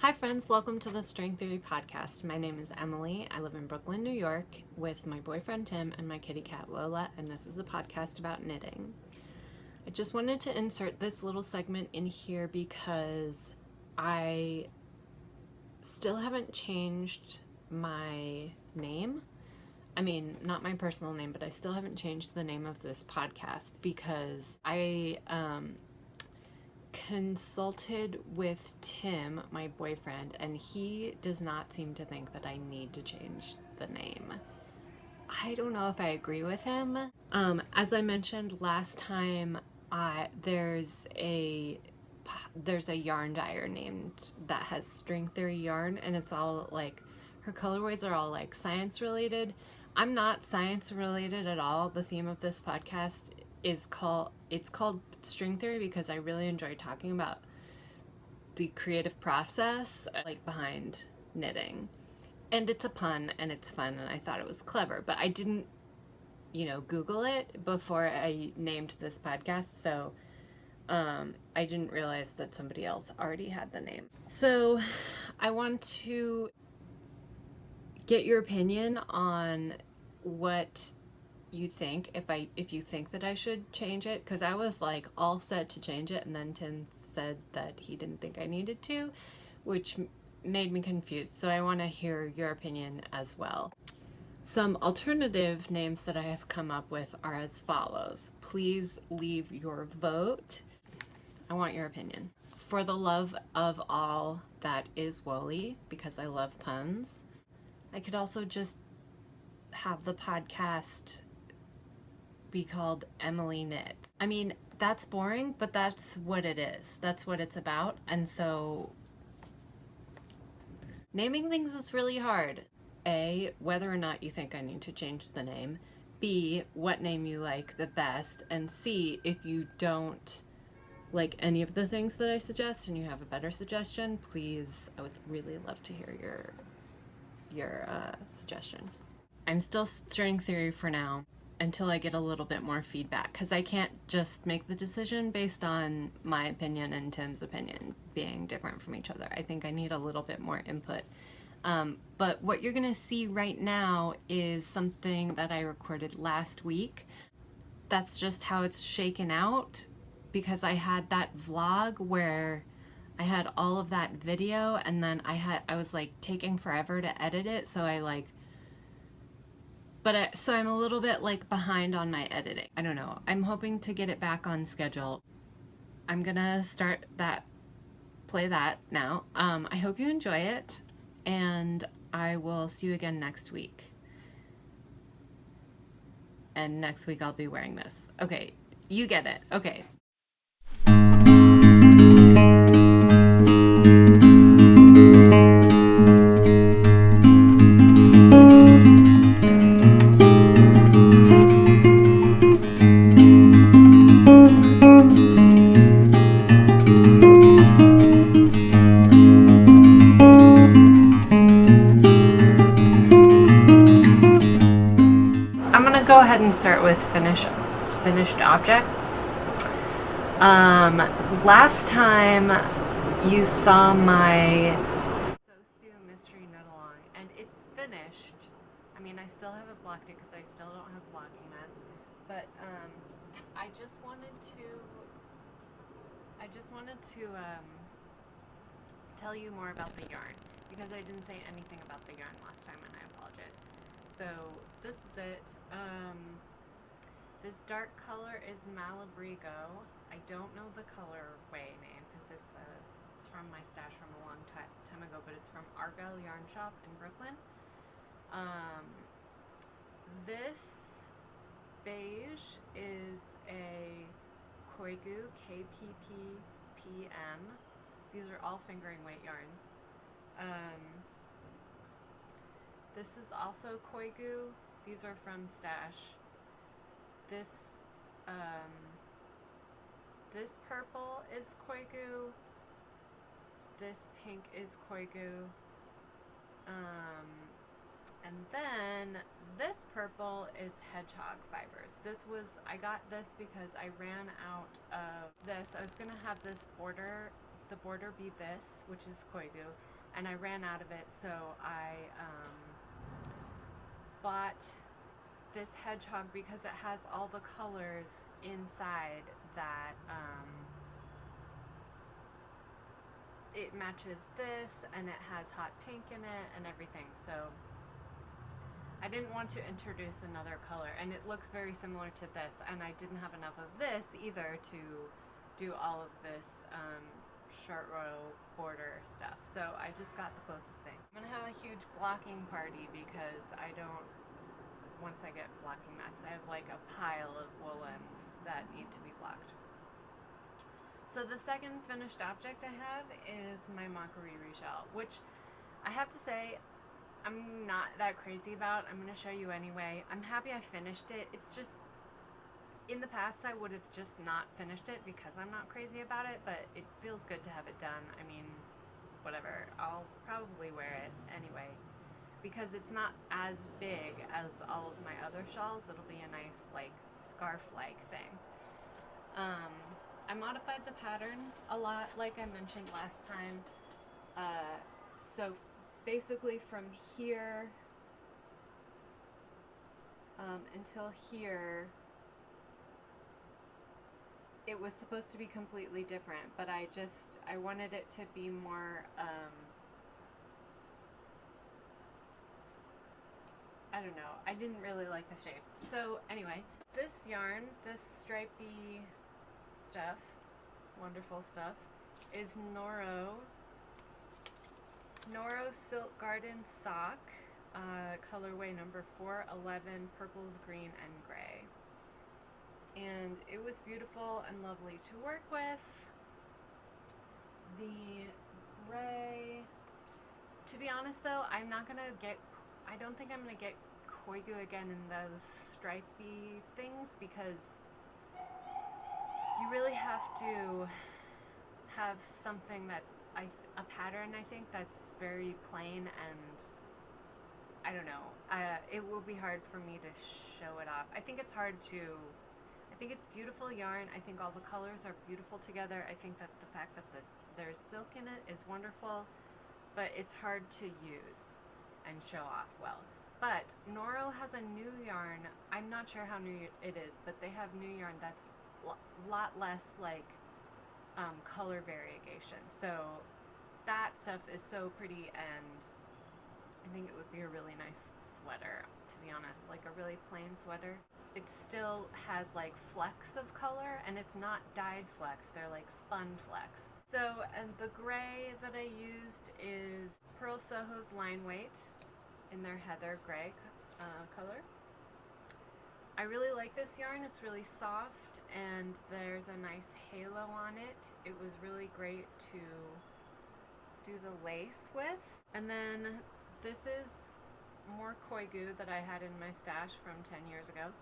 Hi friends, welcome to the String Theory podcast. My name is Emily. I live in Brooklyn, New York with my boyfriend Tim and my kitty cat Lola, and this is a podcast about knitting. I just wanted to insert this little segment in here because I still haven't changed my name. I mean, not my personal name, but I still haven't changed the name of this podcast because I consulted with Tim, my boyfriend, and he does not seem to think that I need to change the name. I don't know if I agree with him. As I mentioned last time, there's a yarn dyer named that has string theory yarn, and it's all like her colorways are all like science related. I'm not science related at all. The theme of this podcast is called string theory because I really enjoy talking about the creative process like behind knitting, and it's a pun and it's fun and I thought it was clever, but I didn't Google it before I named this podcast, so I didn't realize that somebody else already had the name. So I want to get your opinion on what you think, if you think that I should change it, because I was like all set to change it, and then Tim said that he didn't think I needed to, which made me confused. So I want to hear your opinion as well. Some alternative names that I have come up with are as follows. Please leave your vote. I want your opinion. For the love of all that is woolly, because I love puns. I could also just have the podcast be called Emily Knits. I mean, that's boring, but that's what it is. That's what it's about. And so naming things is really hard. A, whether or not you think I need to change the name. B, what name you like the best. And C, if you don't like any of the things that I suggest and you have a better suggestion, please, I would really love to hear your suggestion. I'm still string theory for now until I get a little bit more feedback, because I can't just make the decision based on my opinion and Tim's opinion being different from each other. I think I need a little bit more input. But what you're going to see right now is something that I recorded last week. That's just how it's shaken out, because I had that vlog where I had all of that video, and then I was like taking forever to edit it, so so I'm a little bit like behind on my editing. I don't know. I'm hoping to get it back on schedule. I'm gonna play that now. I hope you enjoy it, and I will see you again next week. And next week I'll be wearing this. Okay, you get it. Okay. Go ahead and start with finished objects. Last time you saw my Sosu mystery knit along, and it's finished. I mean, I still haven't blocked it because I still don't have blocking mats, but I just wanted to tell you more about the yarn, because I didn't say anything about the yarn last time, and I apologize. So this is it. This dark color is Malabrigo. I don't know the colorway name because it's from my stash from a long time ago, but it's from Argyle Yarn Shop in Brooklyn. This beige is a Koigu, KPPPM. These are all fingering weight yarns. This is also Koigu. These are from Stash. This purple is Koigu. This pink is Koigu. And then this purple is hedgehog fibers. I got this because I ran out of this. I was gonna have this border, the border be this, which is koigu, and I ran out of it, so I bought this hedgehog because it has all the colors inside that it matches this, and it has hot pink in it and everything. So I didn't want to introduce another color, and it looks very similar to this, and I didn't have enough of this either to do all of this short row border stuff. So I just got the closest thing. I'm gonna have a huge blocking party because I don't, once I get blocking mats, I have like a pile of woolens that need to be blocked. So the second finished object I have is my Makariri shell, which I have to say I'm not that crazy about. I'm going to show you anyway. I'm happy I finished it. It's just, in the past I would have just not finished it because I'm not crazy about it, but it feels good to have it done. I mean, whatever. I'll probably wear it anyway because it's not as big as all of my other shawls. It'll be a nice like scarf-like thing. I modified the pattern a lot, like I mentioned last time. So basically from here until here, it was supposed to be completely different, but I wanted it to be more, I don't know, I didn't really like the shape. So anyway, this yarn, this stripy stuff, wonderful stuff, is Noro Silk Garden Sock, colorway number 411, purples, green, and gray. And it was beautiful and lovely to work with. The gray, to be honest though, I don't think I'm gonna get koigu again in those stripy things because you really have to have something that a pattern, I think, that's very plain, and I don't know, it will be hard for me to show it off. I think it's beautiful yarn. I think all the colors are beautiful together. I think that the fact that there's silk in it is wonderful, but it's hard to use and show off well. But Noro has a new yarn. I'm not sure how new it is, but they have new yarn that's a lot less like color variegation. So that stuff is so pretty, and I think it would be a really nice sweater, to be honest, like a really plain sweater. It still has like flecks of color, and it's not dyed flecks, they're like spun flecks. So, and the gray that I used is Pearl Soho's Line Weight in their Heather Gray color. I really like this yarn. It's really soft and there's a nice halo on it. It was really great to do the lace with. And then this is more koigu that I had in my stash from 10 years ago.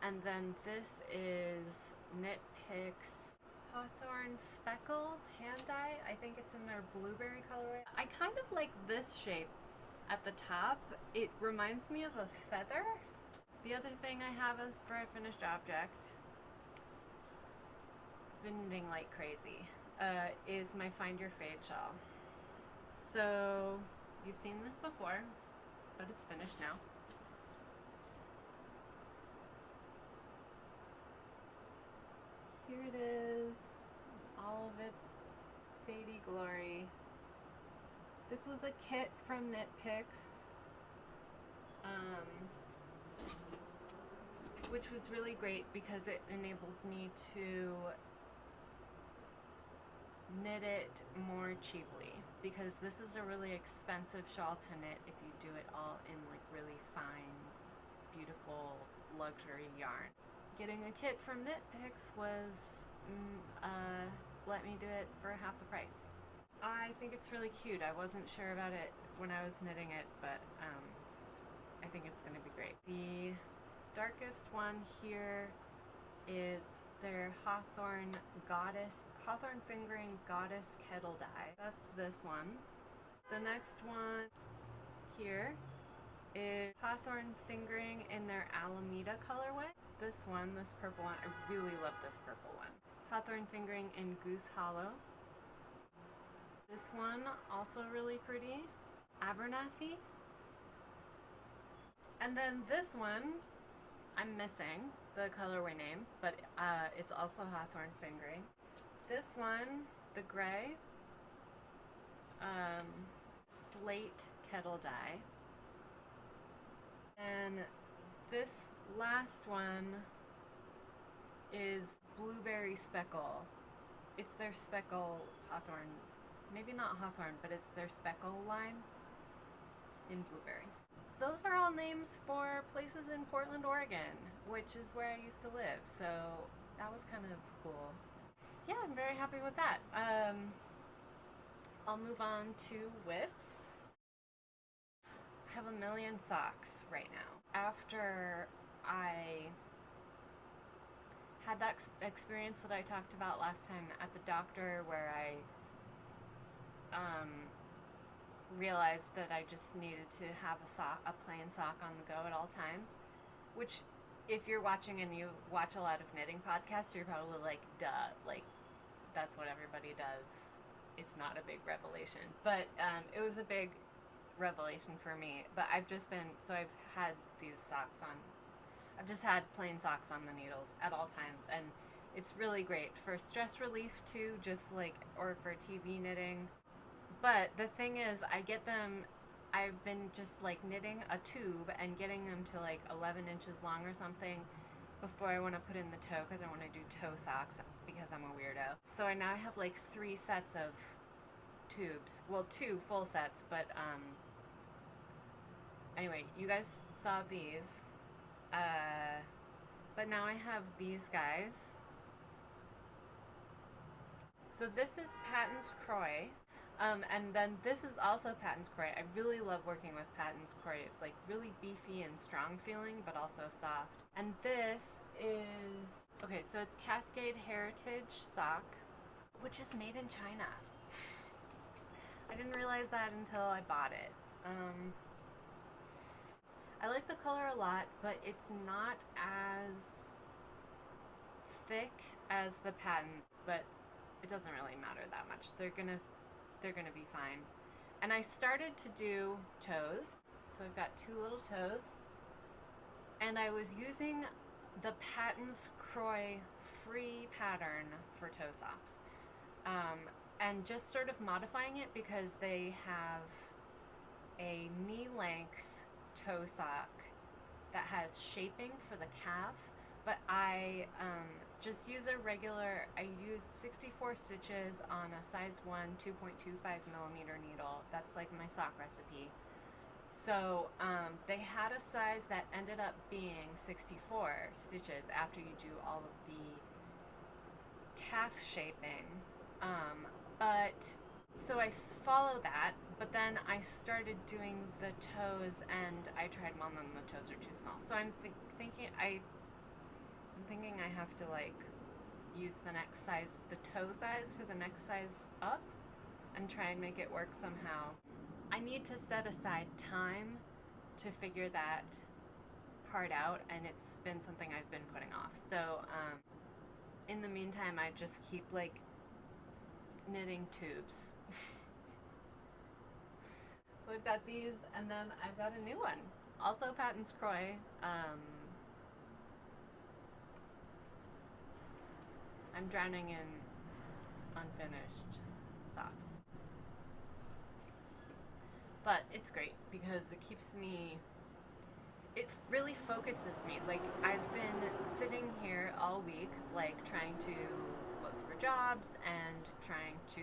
And then this is Knit Picks Hawthorne Speckle hand dye. I think it's in their blueberry colorway. I kind of like this shape at the top. It reminds me of a feather. The other thing I have is for a finished object, been knitting like crazy, is my Find Your Fade shawl. So you've seen this before, but it's finished now. Here it is, all of its fadey glory. This was a kit from Knit Picks, which was really great because it enabled me to knit it more cheaply, because this is a really expensive shawl to knit if you do it all in like really fine, beautiful luxury yarn. Getting a kit from Knit Picks was let me do it for half the price. I think it's really cute. I wasn't sure about it when I was knitting it, but I think it's going to be great. The darkest one here is their Hawthorne Fingering Goddess Kettle Dye. That's this one. The next one here is Hawthorne Fingering in their Alameda colorway. This one, this purple one, I really love this purple one. Hawthorne Fingering in Goose Hollow. This one, also really pretty. Abernathy. And then this one, I'm missing the colorway name, but it's also Hawthorne Fingering. This one, the gray, slate kettle dye. And this last one is blueberry speckle. It's their speckle Hawthorne, maybe not Hawthorne, but it's their speckle line in blueberry. Those are all names for places in Portland, Oregon, which is where I used to live, so that was kind of cool. Yeah, I'm very happy with that. I'll move on to whips. I have a million socks right now. After I had that experience that I talked about last time at the doctor where I realized that I just needed to have a plain sock on the go at all times, which if you're watching and you watch a lot of knitting podcasts, you're probably like, duh, like that's what everybody does. It's not a big revelation, but it was a big revelation for me. But I've had these socks on. I've just had plain socks on the needles at all times, and it's really great for stress relief too, just like, or for TV knitting. But the thing is, I've been just like knitting a tube and getting them to like 11 inches long or something before I want to put in the toe, because I want to do toe socks because I'm a weirdo. So I now have like 3 sets of tubes. Well, 2 full sets, but anyway, you guys saw these. But now I have these guys. So this is Patton's Croy. And then this is also Patton's Croy. I really love working with Patton's Croy. It's like really beefy and strong feeling, but also soft. And this is, okay, so it's Cascade Heritage Sock, which is made in China. I didn't realize that until I bought it. I like the color a lot, but it's not as thick as the Pattons, but it doesn't really matter that much. They're gonna be fine. And I started to do toes, so I've got 2 little toes, and I was using the Patton's Croy free pattern for toe socks, and just sort of modifying it because they have a knee length toe sock that has shaping for the calf, but I just use I use 64 stitches on a size 1 2.25 millimeter needle. That's like my sock recipe. So they had a size that ended up being 64 stitches after you do all of the calf shaping. But so I follow that, but then I started doing the toes, and I tried them on, and the toes are too small. So I'm thinking I have to like use the next size, the toe size for the next size up, and try and make it work somehow. I need to set aside time to figure that part out, and it's been something I've been putting off. So in the meantime, I just keep like knitting tubes. So I've got these, and then I've got a new one, also Patton's Croy. I'm drowning in unfinished socks, but it's great because it really focuses me. Like, I've been sitting here all week, like trying to look for jobs and trying to,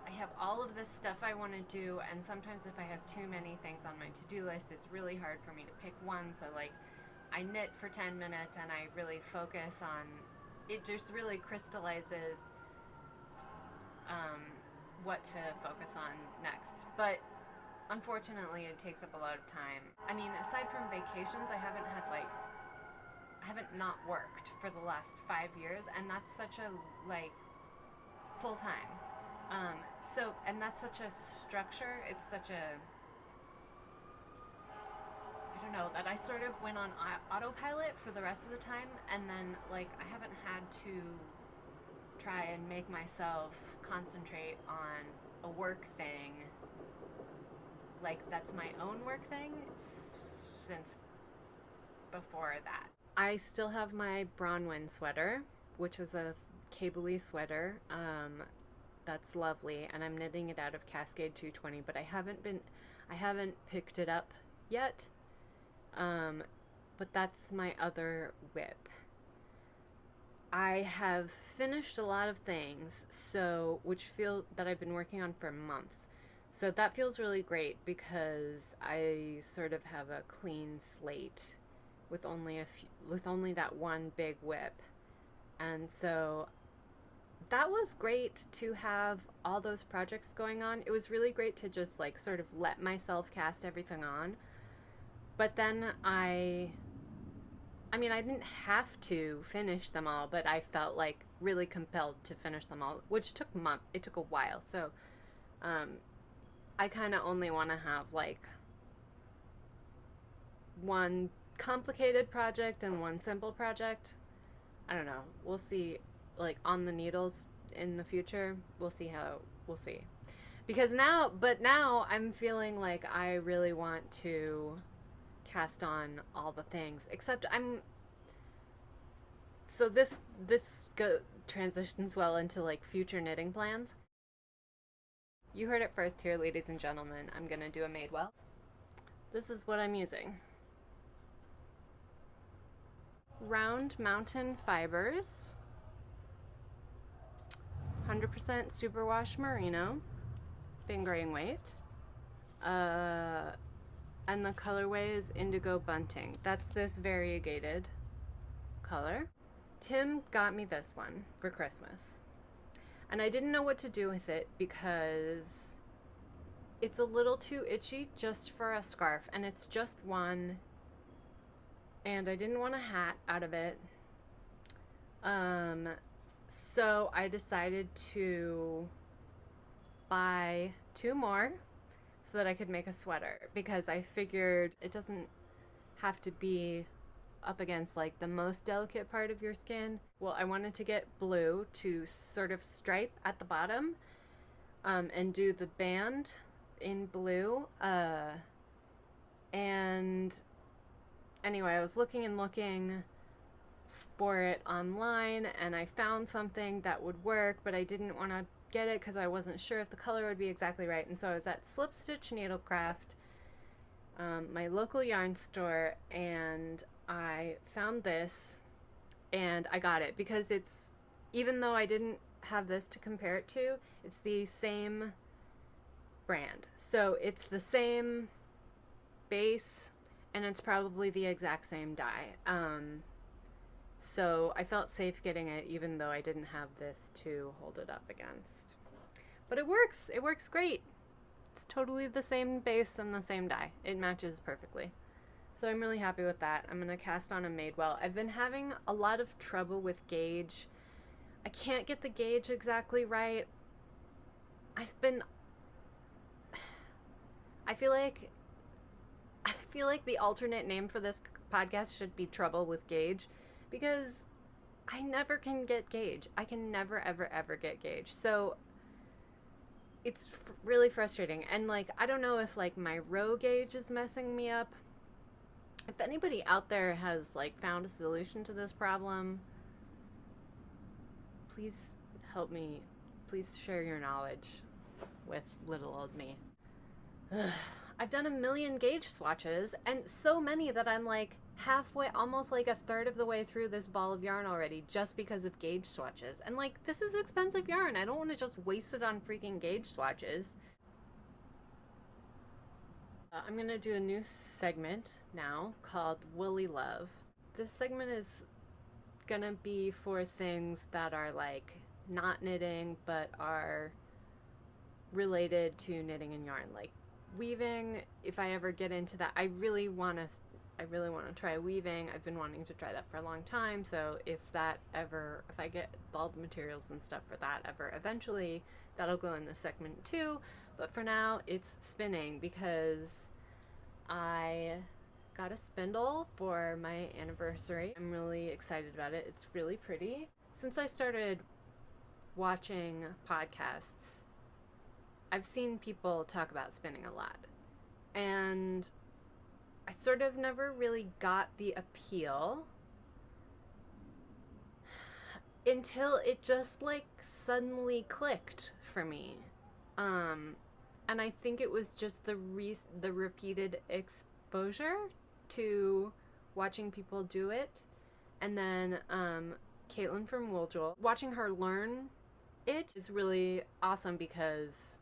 I have all of this stuff I want to do, and sometimes if I have too many things on my to-do list, it's really hard for me to pick one. So like, I knit for 10 minutes and I really focus on it. Just really crystallizes what to focus on next. But unfortunately, it takes up a lot of time. I mean, aside from vacations, I haven't not worked for the last 5 years, and that's such a full time. And that's such a structure. It's such a, I don't know, that I sort of went on autopilot for the rest of the time, and then I haven't had to try and make myself concentrate on a work thing, like that's my own work thing, since before that. I still have my Bronwyn sweater, which was a cable-y sweater. That's lovely, and I'm knitting it out of Cascade 220, but I haven't picked it up yet. But that's my other whip. I have finished a lot of things, which feel that I've been working on for months. So that feels really great because I sort of have a clean slate with only that one big whip. And so that was great to have all those projects going on. It was really great to just like sort of let myself cast everything on. But then I didn't have to finish them all, but I felt like really compelled to finish them all, which took months. It took a while. So I kind of only want to have like one complicated project and one simple project. I don't know. We'll see, like on the needles in the future. We'll see. Because now I'm feeling like I really want to cast on all the things, except so this transitions well into like future knitting plans. You heard it first here, ladies and gentlemen. I'm gonna do a Madewell. This is what I'm using. Round Mountain Fibers, 100% superwash merino, fingering weight. And the colorway is Indigo Bunting. That's this variegated color. Tim got me this one for Christmas. And I didn't know what to do with it because it's a little too itchy just for a scarf, and it's just one, and I didn't want a hat out of it. So I decided to buy 2 more so that I could make a sweater, because I figured it doesn't have to be up against like the most delicate part of your skin. Well, I wanted to get blue to sort of stripe at the bottom, and do the band in blue. And anyway, I was looking for it online, and I found something that would work, but I didn't want to get it because I wasn't sure if the color would be exactly right. And so I was at Slip Stitch Needlecraft, my local yarn store, and I found this and I got it because it's, even though I didn't have this to compare it to, it's the same brand. So it's the same base and it's probably the exact same dye. So I felt safe getting it even though I didn't have this to hold it up against. But it works great. It's totally the same base and the same dye. It matches perfectly. So I'm really happy with that. I'm gonna cast on a Madewell. I've been having a lot of trouble with gauge. I can't get the gauge exactly right. I feel like the alternate name for this podcast should be Trouble with Gauge, because I never can get gauge. I can never ever get gauge. So it's really frustrating. And like, I don't know if like my row gauge is messing me up. If anybody out there has like found a solution to this problem, please help me. Please share your knowledge with little old me. I've done 1 million gauge swatches, and so many that I'm like halfway, almost like a third of the way through this ball of yarn already, just because of gauge swatches. And like, this is expensive yarn. I don't want to just waste it on freaking gauge swatches. I'm gonna do a new segment now called Woolly Love. This segment is gonna be for things that are like not knitting but are related to knitting and yarn, like weaving. If I ever get into that, I really want to try weaving. I've been wanting to try that for a long time. So if I get all the materials and stuff for that eventually, that'll go in this segment too. But for now, it's spinning because I got a spindle for my anniversary. I'm really excited about it. It's really pretty. Since I started watching podcasts, I've seen people talk about spinning a lot. And I sort of never really got the appeal until it just like suddenly clicked for me. And I think it was just the repeated exposure to watching people do it. And then Caitlin from Wool, watching her learn it is really awesome because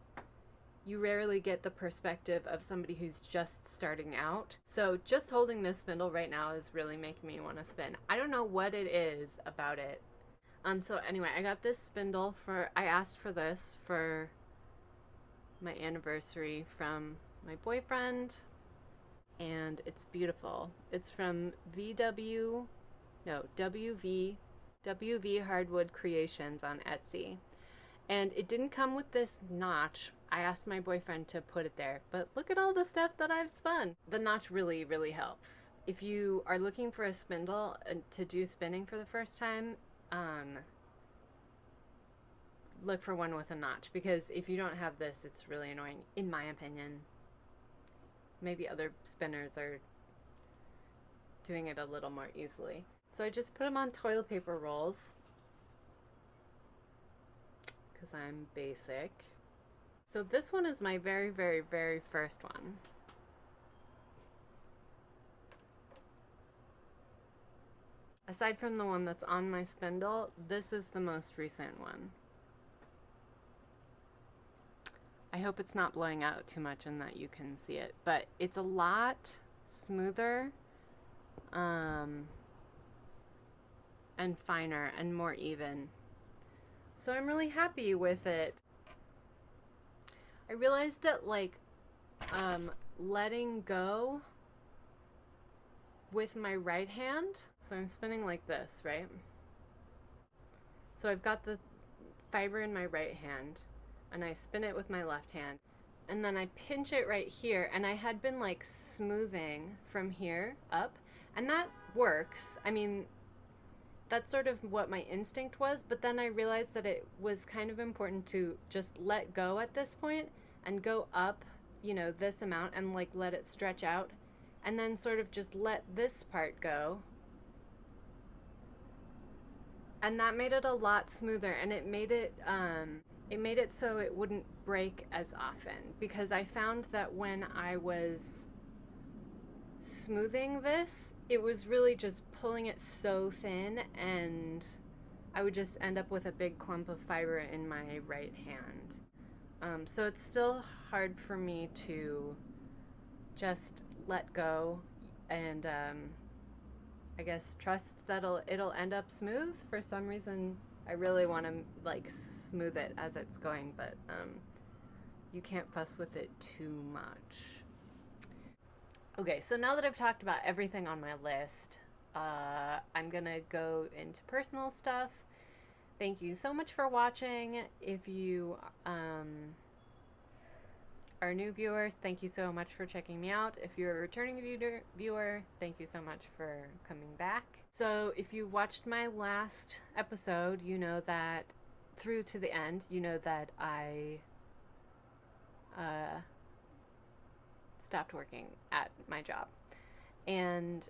you rarely get the perspective of somebody who's just starting out. So just holding this spindle right now is really making me want to spin. I don't know what it is about it. So anyway, I got this spindle I asked for this for my anniversary from my boyfriend, and it's beautiful. It's from WV Hardwood Creations on Etsy. And it didn't come with this notch. I asked my boyfriend to put it there, but look at all the stuff that I've spun. The notch really, really helps. If you are looking for a spindle to do spinning for the first time, look for one with a notch, because if you don't have this, it's really annoying, in my opinion. Maybe other spinners are doing it a little more easily. So I just put them on toilet paper rolls because I'm basic. So this one is my very, very, very first one. Aside from the one that's on my spindle, this is the most recent one. I hope it's not blowing out too much and that you can see it, but it's a lot smoother and finer and more even. So I'm really happy with it. I realized that like letting go with my right hand, so I'm spinning like this, right? So I've got the fiber in my right hand and I spin it with my left hand, and then I pinch it right here, and I had been like smoothing from here up, and that works. I mean, that's sort of what my instinct was, but then I realized that it was kind of important to just let go at this point and go up, you know, this amount, and like let it stretch out, and then sort of just let this part go. And that made it a lot smoother, and it made it so it wouldn't break as often, because I found that when I was smoothing this, it was really just pulling it so thin, and I would just end up with a big clump of fiber in my right hand. So it's still hard for me to just let go and I guess trust that it'll end up smooth. For some reason I really want to like smooth it as it's going, but you can't fuss with it too much. Okay, so now that I've talked about everything on my list, I'm gonna go into personal stuff. Thank you so much for watching. If you are new viewers, thank you so much for checking me out. If you're a returning viewer, thank you so much for coming back. So if you watched my last episode, you know that through to the end, you know that I stopped working at my job. And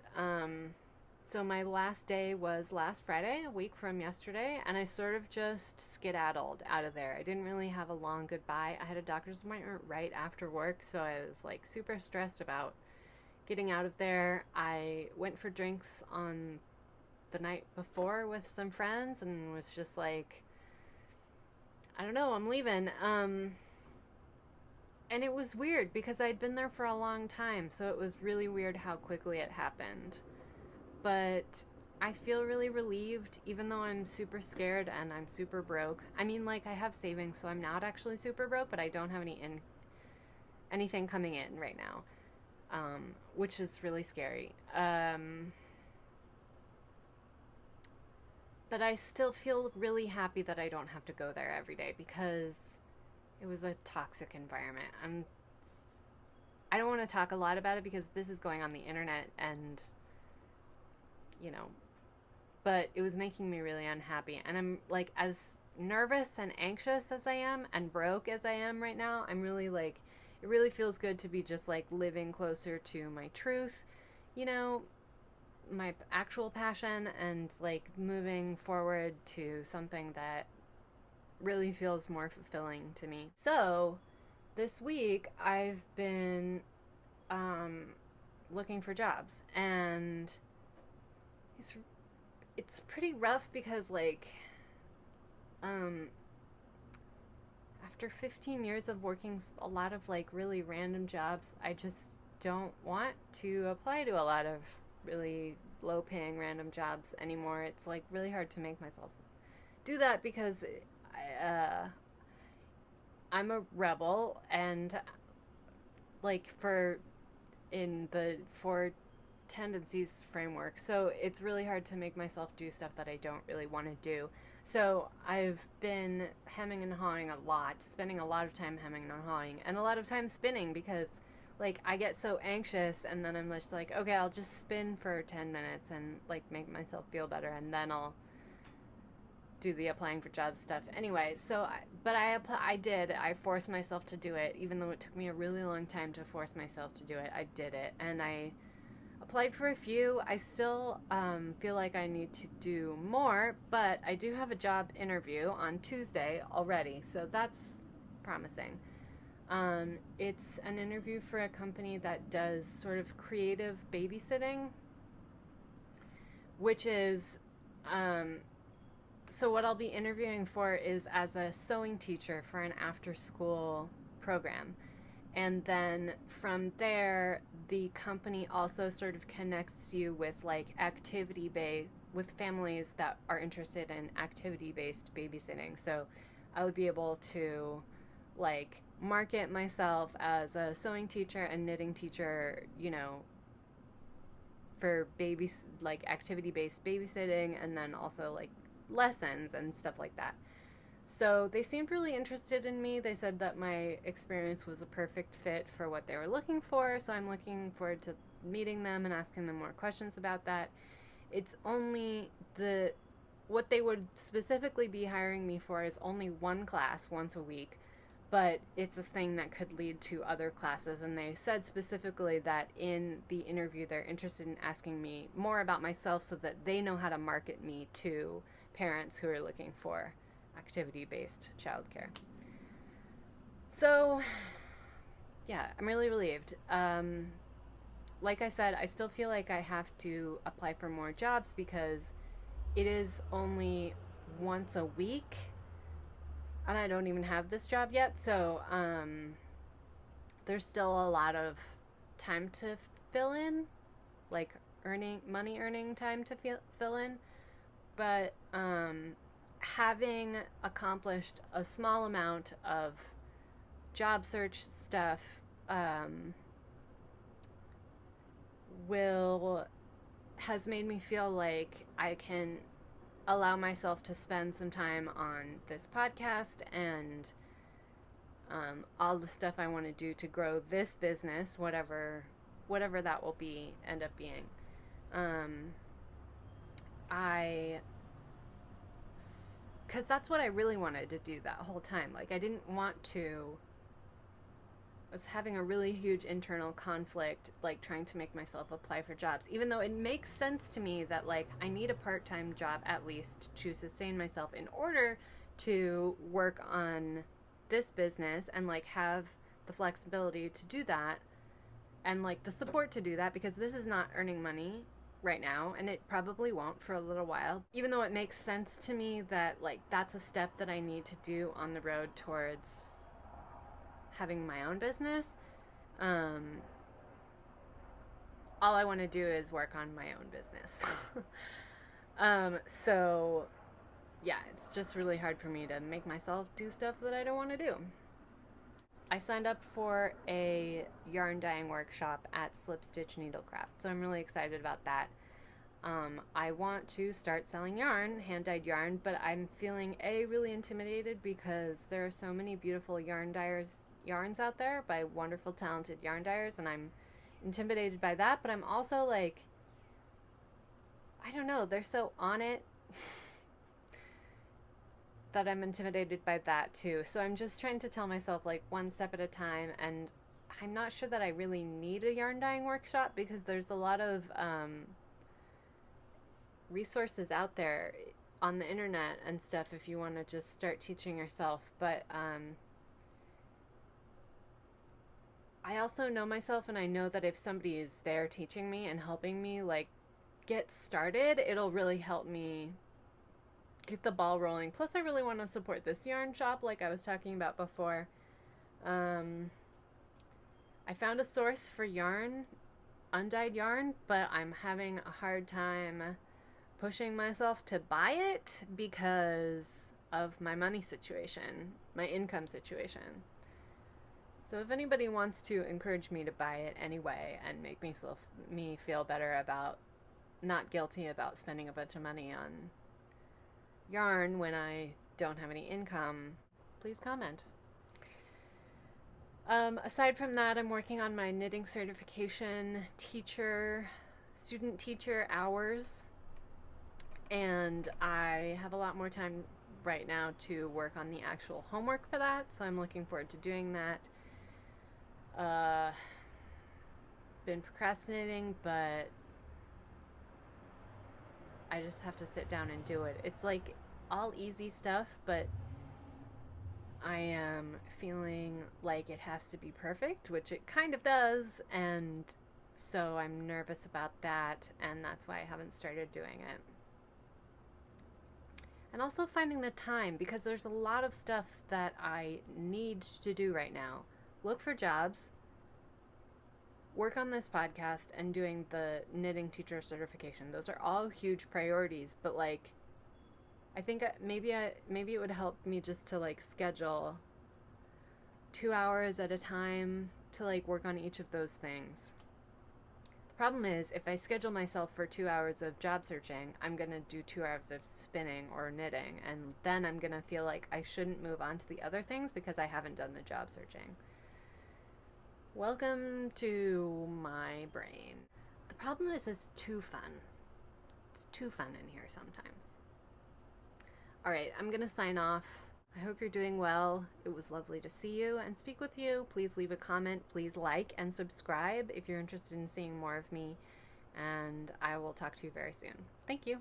so my last day was last Friday, a week from yesterday, and I sort of just skedaddled out of there. I didn't really have a long goodbye. I had a doctor's appointment right after work, so I was like super stressed about getting out of there. I went for drinks on the night before with some friends and was just like, I don't know, I'm leaving. And it was weird because I'd been there for a long time, so it was really weird how quickly it happened. But I feel really relieved, even though I'm super scared and I'm super broke. I mean, like, I have savings, so I'm not actually super broke, but I don't have anything coming in right now, which is really scary. But I still feel really happy that I don't have to go there every day, because it was a toxic environment. I don't want to talk a lot about it because this is going on the internet, and you know, but it was making me really unhappy. And I'm like, as nervous and anxious as I am and broke as I am right now, I'm really like, it really feels good to be just like living closer to my truth, you know, my actual passion, and like moving forward to something that really feels more fulfilling to me. So this week I've been looking for jobs, and it's pretty rough because like um after 15 years of working a lot of like really random jobs, I just don't want to apply to a lot of really low paying random jobs anymore. It's like really hard to make myself do that because I'm a rebel, and like for in the four tendencies framework, so it's really hard to make myself do stuff that I don't really want to do. So I've been hemming and hawing a lot, spending a lot of time hemming and hawing, and a lot of time spinning, because like I get so anxious, and then I'm just like, okay, I'll just spin for 10 minutes and like make myself feel better, and then I'll do the applying for jobs stuff. Anyway, so I forced myself to do it, even though it took me a really long time to force myself to do it. I did it, and I applied for a few. I still feel like I need to do more, but I do have a job interview on Tuesday already, so that's promising. It's an interview for a company that does sort of creative babysitting, which is so what I'll be interviewing for is as a sewing teacher for an after-school program. And then from there, the company also sort of connects you with like with families that are interested in activity-based babysitting. So I would be able to like market myself as a sewing teacher and knitting teacher, you know, for like activity-based babysitting, and then also like lessons and stuff like that. So they seemed really interested in me. They said that my experience was a perfect fit for what they were looking for, so I'm looking forward to meeting them and asking them more questions about that. It's only what they would specifically be hiring me for is only one class once a week, but it's a thing that could lead to other classes, and they said specifically that in the interview they're interested in asking me more about myself so that they know how to market me to parents who are looking for activity-based childcare. So, yeah, I'm really relieved. Like I said, I still feel like I have to apply for more jobs because it is only once a week, and I don't even have this job yet. So, there's still a lot of time to fill in, like money earning time to fill in. But having accomplished a small amount of job search stuff has made me feel like I can allow myself to spend some time on this podcast and all the stuff I want to do to grow this business, whatever that will end up being. Because that's what I really wanted to do that whole time. Like, I didn't want to. I was having a really huge internal conflict, like trying to make myself apply for jobs, even though it makes sense to me that like I need a part-time job at least to sustain myself in order to work on this business and like have the flexibility to do that and like the support to do that, because this is not earning money right now, and it probably won't for a little while, even though it makes sense to me that like that's a step that I need to do on the road towards having my own business. All I want to do is work on my own business. So yeah, it's just really hard for me to make myself do stuff that I don't want to do. I signed up for a yarn dyeing workshop at Slip Stitch Needlecraft, so I'm really excited about that. I want to start selling yarn, hand-dyed yarn, but I'm feeling really intimidated because there are so many beautiful yarns out there by wonderful, talented yarn dyers, and I'm intimidated by that, but I'm also like, I don't know, they're so on it that I'm intimidated by that too. So I'm just trying to tell myself like one step at a time, and I'm not sure that I really need a yarn dyeing workshop because there's a lot of resources out there on the internet and stuff if you want to just start teaching yourself. But I also know myself, and I know that if somebody is there teaching me and helping me like get started, it'll really help me get the ball rolling. Plus, I really want to support this yarn shop like I was talking about before. I found a source for yarn, undyed yarn, but I'm having a hard time pushing myself to buy it because of my money situation, my income situation. So if anybody wants to encourage me to buy it anyway and make me feel better about not guilty about spending a bunch of money on yarn when I don't have any income, please comment. Aside from that, I'm working on my knitting certification student teacher hours, and I have a lot more time right now to work on the actual homework for that, so I'm looking forward to doing that. Been procrastinating, but I just have to sit down and do it. It's like all easy stuff, but I am feeling like it has to be perfect, which it kind of does, and so I'm nervous about that, and that's why I haven't started doing it. And also finding the time, because there's a lot of stuff that I need to do right now. Look for jobs, work on this podcast, and doing the knitting teacher certification. Those are all huge priorities, but like I think maybe it would help me just to like schedule 2 hours at a time to like work on each of those things. The problem is if I schedule myself for 2 hours of job searching, I'm going to do 2 hours of spinning or knitting, and then I'm going to feel like I shouldn't move on to the other things because I haven't done the job searching. Welcome to my brain. The problem is it's too fun. It's too fun in here sometimes. All right, I'm going to sign off. I hope you're doing well. It was lovely to see you and speak with you. Please leave a comment. Please like and subscribe if you're interested in seeing more of me. And I will talk to you very soon. Thank you.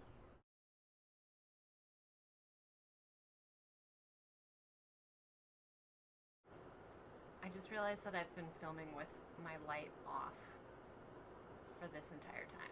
I just realized that I've been filming with my light off for this entire time.